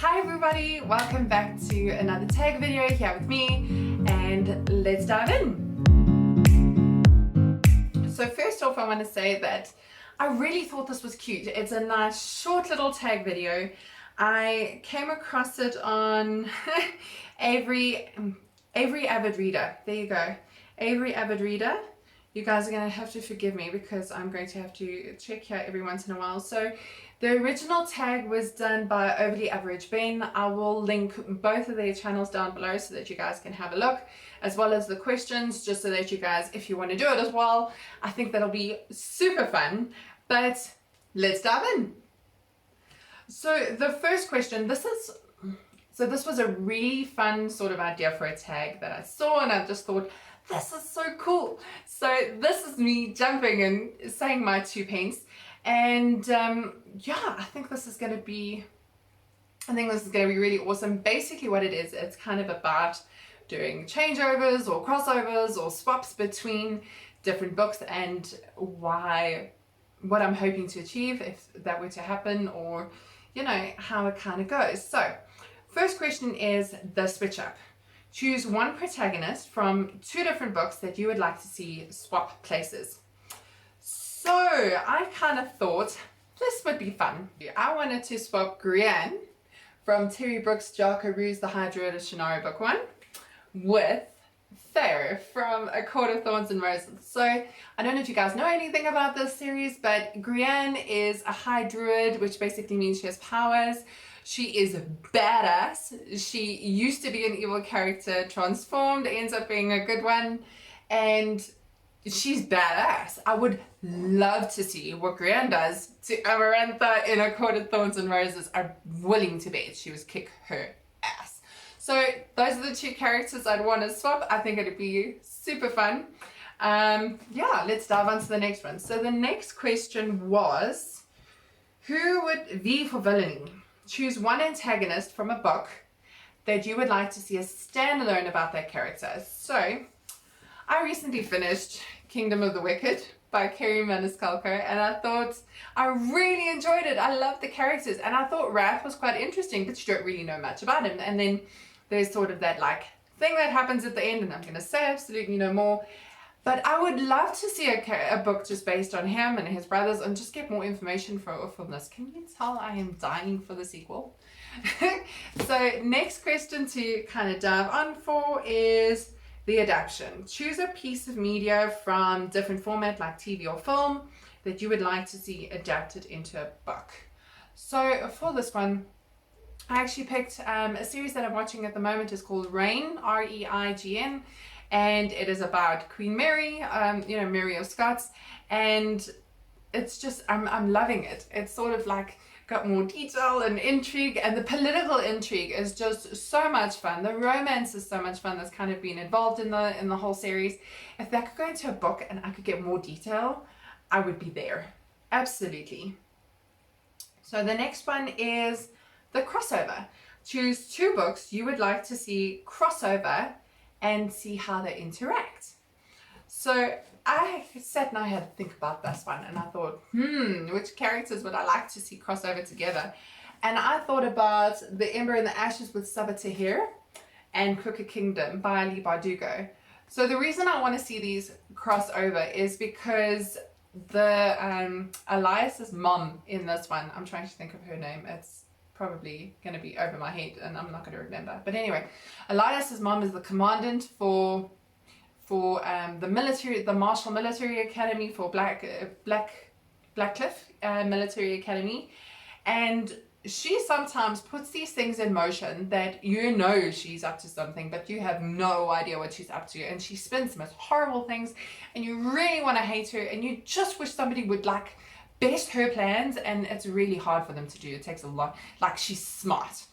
Hi everybody, welcome back to another tag video here with me, and let's dive in. So first off, I want to say that I really thought this was cute. It's a nice short little tag video. I came across it on AveryAvidReader. There you go, AveryAvidReader. You guys are going to have to forgive me because I'm going to have to check here every once in a while. So the original tag was done by Overly Average Ben. I will link both of their channels down below so that you guys can have a look, as well as the questions, just so that you guys, if you want to do it as well, I think that'll be super fun. But let's dive in. So the first question, this was a really fun sort of idea for a tag that I saw, and I just thought, this is so cool. So this is me jumping and saying my 2 pence. And yeah, I think this is going to be really awesome. Basically what it is, it's kind of about doing changeovers or crossovers or swaps between different books, and what I'm hoping to achieve if that were to happen, or you know, how it kind of goes. So first question is the switch up. Choose one protagonist from 2 different books that you would like to see swap places. So I kind of thought this would be fun. I wanted to swap Grianne from Terry Brooks' Jarka Ruse the High Druid of Shannara book 1 with Thayer from A Court of Thorns and Roses. So I don't know if you guys know anything about this series, but Grianne is a High Druid, which basically means she has powers. She is badass. She used to be an evil character, transformed, ends up being a good one, and she's badass. I would love to see what Grianne does to Amarantha in A Court of Thorns and Roses. I'm willing to bet she would kick her ass. So those are the 2 characters I'd want to swap. I think it'd be super fun. Yeah, let's dive on to the next one. So the next question was, who would V for Villainy? Choose one antagonist from a book that you would like to see a standalone about that character. So I recently finished Kingdom of the Wicked by Kerry Maniscalco, and I thought I really enjoyed it. I loved the characters, and I thought Wrath was quite interesting, but you don't really know much about him. And then there's sort of that like thing that happens at the end, and I'm going to say absolutely no more. But I would love to see a book just based on him and his brothers, and just get more information from this. Can you tell I am dying for the sequel? So next question to kind of dive on for is the adaptation. Choose a piece of media from different format like TV or film that you would like to see adapted into a book. So for this one, I actually picked a series that I'm watching at the moment. Is called Reign, R-E-I-G-N. And it is about Queen Mary, you know, Mary of Scots, and it's just, I'm loving it. It's sort of like got more detail and intrigue, and the political intrigue is just so much fun. The romance is so much fun that's kind of been involved in the whole series. If that could go into a book and I could get more detail, I would be there. Absolutely. So the next one is the crossover. Choose 2 books you would like to see crossover and see how they interact. So I sat and I had to think about this one, and I thought, which characters would I like to see cross over together? And I thought about The Ember and the Ashes with Sabaa Tahir and Crooked Kingdom by Ali Bardugo. So the reason I want to see these cross over is because the Elias's mom in this one, I'm trying to think of her name, it's probably going to be over my head and I'm not going to remember. But anyway, Elias's mom is the commandant for the military, the Marshall Military Academy, for Blackcliff Military Academy, and she sometimes puts these things in motion that you know she's up to something, but you have no idea what she's up to, and she spins the most horrible things, and you really want to hate her, and you just wish somebody would like best her plans, and it's really hard for them to do. It takes a lot. Like, she's smart,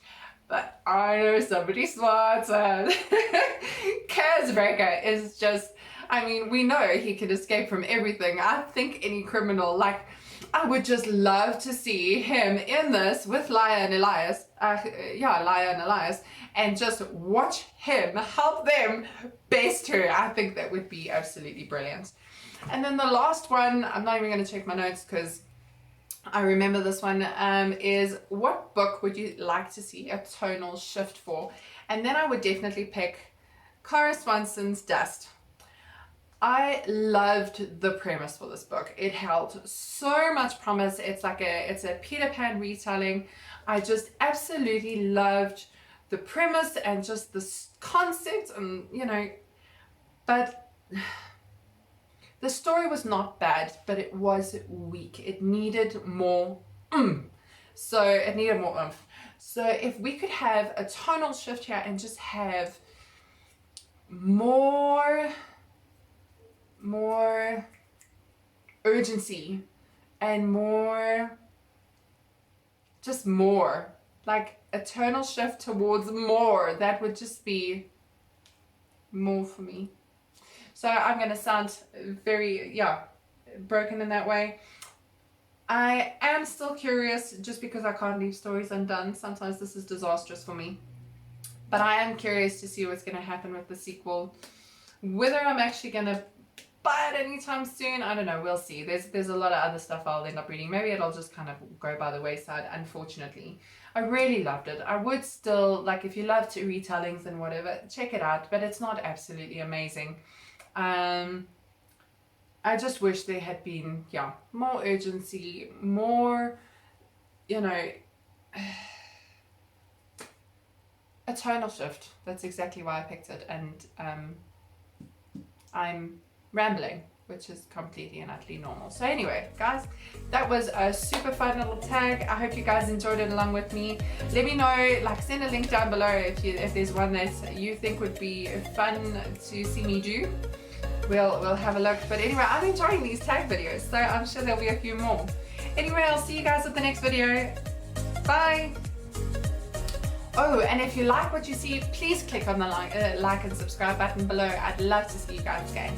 but I know somebody smart. Kaz Breaker is just, I mean, we know he can escape from everything. I think any criminal, like, I would just love to see him in this with Laia and Elias, and just watch him help them best her. I think that would be absolutely brilliant. And then the last one, I'm not even going to check my notes because I remember this one is, what book would you like to see a tonal shift for? And then I would definitely pick Cara Swanson's Dust. I loved the premise for this book. It held so much promise. It's a Peter Pan retelling. I just absolutely loved the premise and just the concept, and but the story was not bad, but it was weak. It needed more So it needed more oomph. So if we could have a tonal shift here and just have more urgency and more like a tonal shift towards more, that would just be more for me. So I'm going to sound very broken in that way. I am still curious, just because I can't leave stories undone. Sometimes this is disastrous for me, but I am curious to see what's going to happen with the sequel. Whether I'm actually going to buy it anytime soon, I don't know. We'll see. There's a lot of other stuff I'll end up reading. Maybe it'll just kind of go by the wayside, unfortunately. I really loved it. I would still, like, if you love to retellings and whatever, check it out, but it's not absolutely amazing. I just wish there had been more urgency, more a tonal shift. That's exactly why I picked it. And I'm rambling, which is completely and utterly normal. So anyway, guys, that was a super fun little tag. I hope you guys enjoyed it along with me. Let me know, like, send a link down below if there's one that you think would be fun to see me do. We'll have a look. But anyway, I'm enjoying these tag videos, so I'm sure there'll be a few more. Anyway, I'll see you guys at the next video. Bye. Oh, and if you like what you see, please click on the like and subscribe button below. I'd love to see you guys again.